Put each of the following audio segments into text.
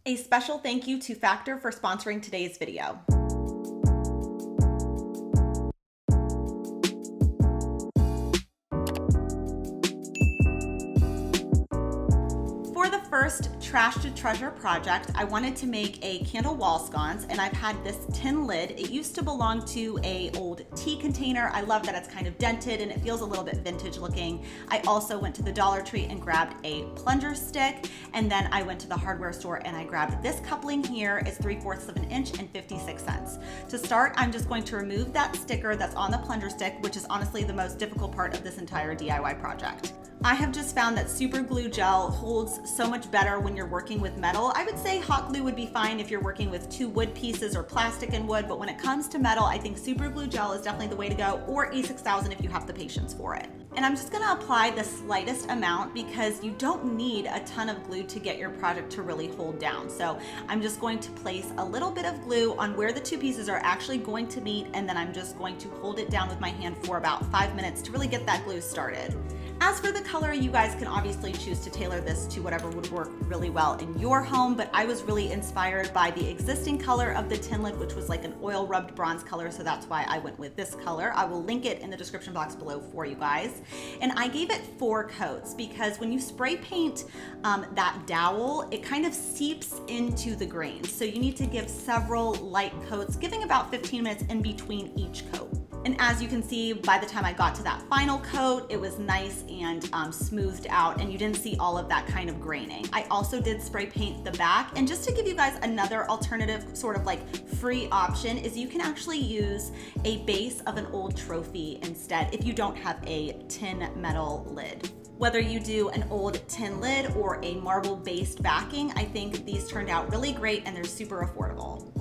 A special thank you to Factor for sponsoring today's video. For the first trash to treasure project, I wanted to make a candle wall sconce, and I've had this tin lid. It used to belong to an old tea container. I love that it's kind of dented and it feels a little bit vintage looking. I also went to the Dollar Tree and grabbed a plunger stick, and then I went to the hardware store and I grabbed this coupling here. It's 3/4 of an inch and 56 cents. To start, I'm just going to remove that sticker that's on the plunger stick, which is honestly the most difficult part of this entire DIY project. I have just found that super glue gel holds so much better when you're working with metal. I would say hot glue would be fine if you're working with two wood pieces or plastic and wood, but when it comes to metal, I think super glue gel is definitely the way to go, or E6000 if you have the patience for it. And I'm just gonna apply the slightest amount because you don't need a ton of glue to get your project to really hold down. So I'm just going to place a little bit of glue on where the two pieces are actually going to meet, and then I'm just going to hold it down with my hand for about 5 minutes to really get that glue started. As for the color, you guys can obviously choose to tailor this to whatever would work really well in your home, but I was really inspired by the existing color of the tin lid, which was like an oil rubbed bronze color, so that's why I went with this color. I will link it in the description box below for you guys. And I gave it 4 coats because when you spray paint that dowel, it kind of seeps into the grains. So you need to give several light coats, giving about 15 minutes in between each coat. And as you can see, by the time I got to that final coat, it was nice and smoothed out, and you didn't see all of that kind of graining. I also did spray paint the back, and just to give you guys another alternative sort of like free option is you can actually use a base of an old trophy instead if you don't have a tin metal lid. Whether you do an old tin lid or a marble based backing, I think these turned out really great and they're super affordable.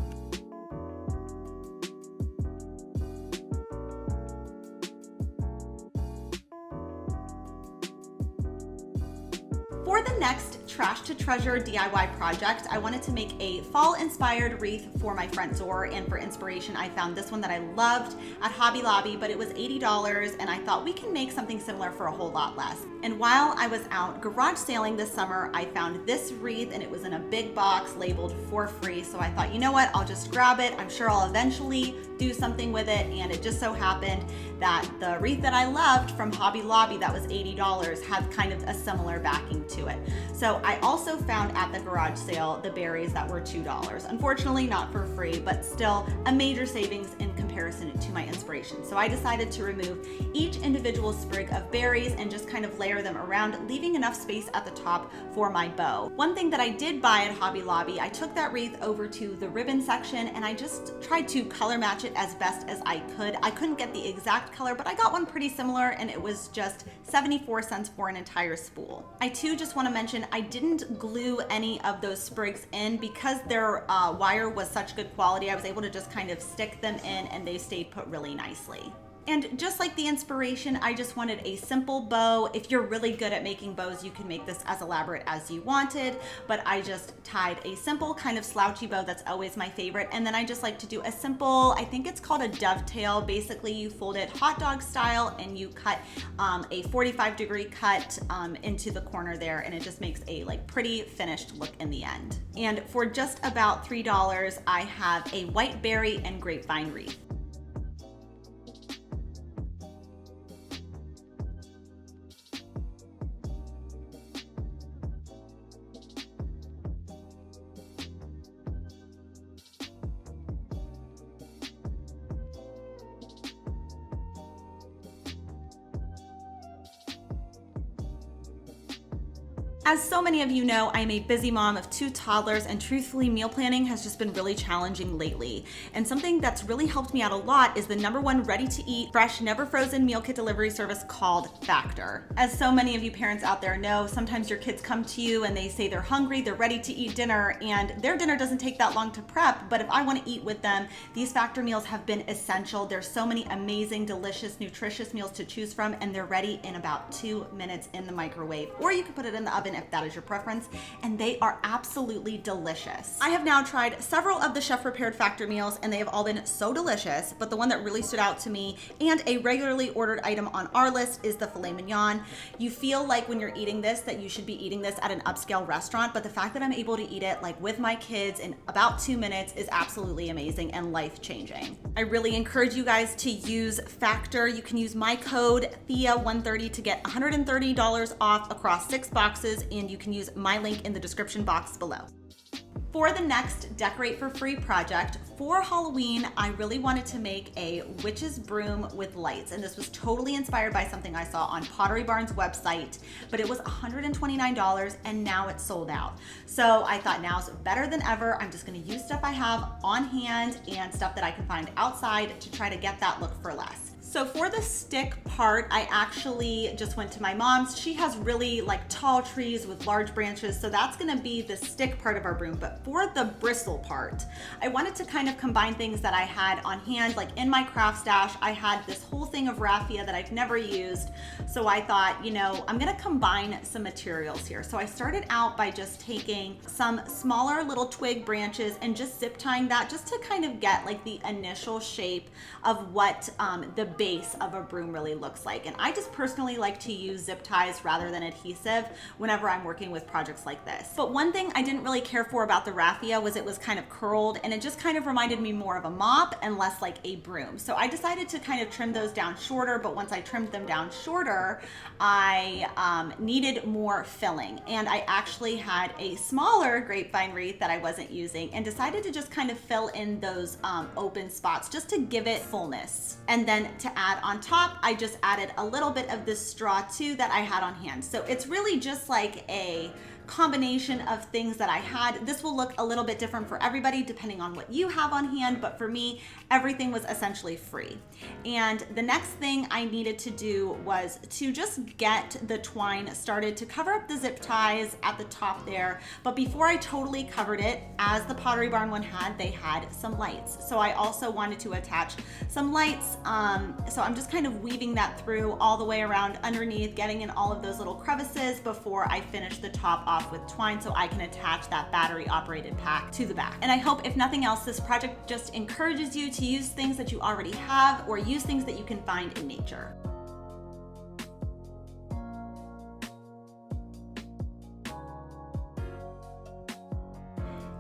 For the next trash to treasure DIY project, I wanted to make a fall inspired wreath for my front door, and for inspiration I found this one that I loved at Hobby Lobby, but it was $80 and I thought we can make something similar for a whole lot less. And while I was out garage sailing this summer, I found this wreath and it was in a big box labeled for free, so I thought, you know what, I'll just grab it. I'm sure I'll eventually do something with it, and it just so happened that the wreath that I loved from Hobby Lobby that was $80 had kind of a similar backing to it. So I also found at the garage sale the berries that were $2. Unfortunately not for free, but still a major savings in comparison to my inspiration. So I decided to remove each individual sprig of berries and just kind of layer them around, leaving enough space at the top for my bow. One thing that I did buy at Hobby Lobby, I took that wreath over to the ribbon section and I just tried to color match it as best as I could. I couldn't get the exact color, but I got one pretty similar, and it was just 74 cents for an entire spool. I too just want to mention I didn't glue any of those sprigs in because their wire was such good quality. I was able to just kind of stick them in and they stayed put really nicely. And just like the inspiration, I just wanted a simple bow. If you're really good at making bows, you can make this as elaborate as you wanted, but I just tied a simple kind of slouchy bow that's always my favorite. And then I just like to do a simple, I think it's called a dovetail. Basically you fold it hot dog style and you cut a 45-degree cut into the corner there, and it just makes a like pretty finished look in the end. And for just about $3, I have a white berry and grapevine wreath. As so many of you know, I'm a busy mom of 2 toddlers, and truthfully, meal planning has just been really challenging lately. And something that's really helped me out a lot is the #1 ready-to-eat, fresh, never frozen meal kit delivery service called Factor. As so many of you parents out there know, sometimes your kids come to you and they say they're hungry, they're ready to eat dinner, and their dinner doesn't take that long to prep, but if I want to eat with them, these Factor meals have been essential. There's so many amazing, delicious, nutritious meals to choose from, and they're ready in about 2 minutes in the microwave, or you can put it in the oven if that is your preference, and they are absolutely delicious. I have now tried several of the chef prepared factor meals and they have all been so delicious, but the one that really stood out to me and a regularly ordered item on our list is the filet mignon. You feel like when you're eating this that you should be eating this at an upscale restaurant, but the fact that I'm able to eat it like with my kids in about 2 minutes is absolutely amazing and life-changing. I really encourage you guys to use Factor. You can use my code THEA130 to get $130 off across 6 boxes, and you can use my link in the description box below. For the next Decorate for Free project, for Halloween, I really wanted to make a witch's broom with lights. And this was totally inspired by something I saw on Pottery Barn's website, but it was $129 and now it's sold out. So I thought now's better than ever. I'm just gonna use stuff I have on hand and stuff that I can find outside to try to get that look for less. So for the stick part, I actually just went to my mom's. She has really like tall trees with large branches, so that's gonna be the stick part of our broom. But for the bristle part, I wanted to kind of combine things that I had on hand. Like in my craft stash, I had this whole thing of raffia that I've never used. So I thought, you know, I'm gonna combine some materials here. So I started out by just taking some smaller little twig branches and just zip tying that just to kind of get like the initial shape of what the base of a broom really looks like. And I just personally like to use zip ties rather than adhesive whenever I'm working with projects like this. But one thing I didn't really care for about the raffia was it was kind of curled and it just kind of reminded me more of a mop and less like a broom. So I decided to kind of trim those down shorter, but once I trimmed them down shorter, I needed more filling. And I actually had a smaller grapevine wreath that I wasn't using and decided to just kind of fill in those open spots just to give it fullness. And then to add on top, I just added a little bit of this straw too that I had on hand. So it's really just like a combination of things that I had. This will look a little bit different for everybody depending on what you have on hand, but for me, everything was essentially free. And the next thing I needed to do was to just get the twine started to cover up the zip ties at the top there. But before I totally covered it, as the Pottery Barn one had, they had some lights. So I also wanted to attach some lights. So I'm just kind of weaving that through all the way around underneath, getting in all of those little crevices before I finish the top off with twine so I can attach that battery operated pack to the back. And I hope if nothing else, this project just encourages you to use things that you already have or use things that you can find in nature.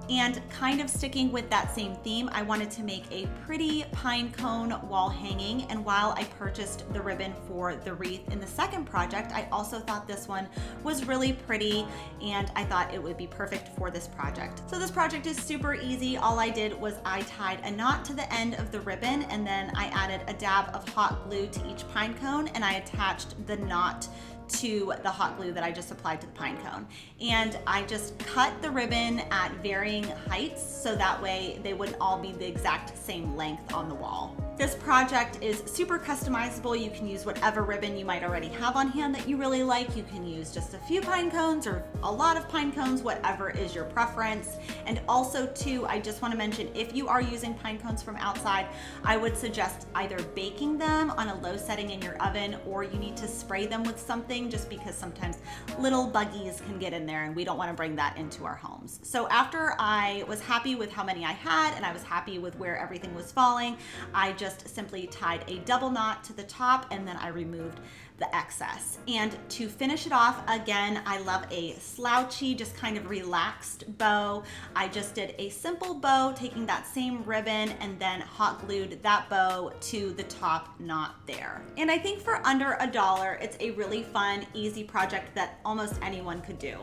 And kind of sticking with that same theme, I wanted to make a pretty pine cone wall hanging. And while I purchased the ribbon for the wreath in the second project, I also thought this one was really pretty and I thought it would be perfect for this project. So this project is super easy. All I did was I tied a knot to the end of the ribbon and then I added a dab of hot glue to each pine cone and I attached the knot to the hot glue that I just applied to the pine cone. And I just cut the ribbon at varying heights so that way they wouldn't all be the exact same length on the wall. This project is super customizable. You can use whatever ribbon you might already have on hand that you really like. You can use just a few pine cones or a lot of pine cones, whatever is your preference. And also too, I just want to mention, if you are using pine cones from outside, I would suggest either baking them on a low setting in your oven or you need to spray them with something just because sometimes little buggies can get in there and we don't want to bring that into our homes. So after I was happy with how many I had and I was happy with where everything was falling, I just simply tied a double knot to the top and then I removed the excess. And to finish it off, again, I love a slouchy, just kind of relaxed bow. I just did a simple bow, taking that same ribbon and then hot glued that bow to the top knot there. And I think for under $1, it's a really fun, easy project that almost anyone could do.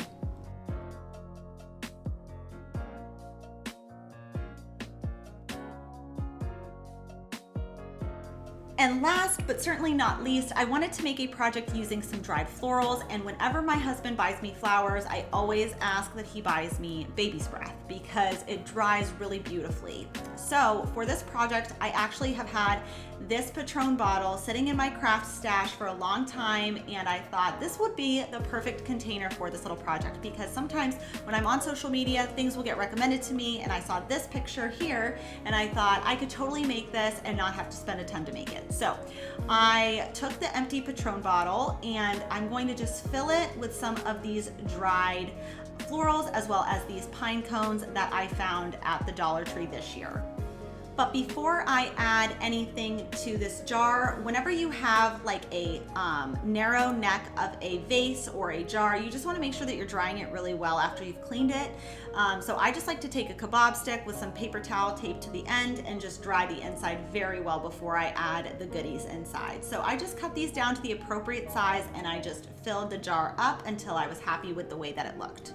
And last, but certainly not least, I wanted to make a project using some dried florals. And whenever my husband buys me flowers, I always ask that he buys me baby's breath because it dries really beautifully. So for this project, I actually have had this Patron bottle sitting in my craft stash for a long time. And I thought this would be the perfect container for this little project because sometimes when I'm on social media, things will get recommended to me. And I saw this picture here and I thought I could totally make this and not have to spend a ton to make it. So I took the empty Patron bottle and I'm going to just fill it with some of these dried florals as well as these pine cones that I found at the Dollar Tree this year. But before I add anything to this jar, whenever you have like a narrow neck of a vase or a jar, you just want to make sure that you're drying it really well after you've cleaned it. So I just like to take a kebab stick with some paper towel taped to the end and just dry the inside very well before I add the goodies inside. So I just cut these down to the appropriate size and I just filled the jar up until I was happy with the way that it looked.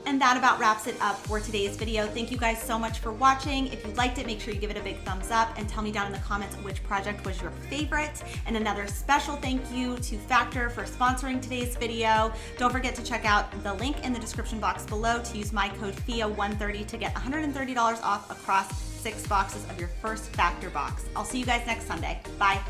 And that about wraps it up for today's video. Thank you guys so much for watching. If you liked it, make sure you give it a big thumbs up and tell me down in the comments which project was your favorite. And another special thank you to Factor for sponsoring today's video. Don't forget to check out the link in the description box below to use my code FIA130 to get $130 off across 6 boxes of your first Factor box. I'll see you guys next Sunday. Bye.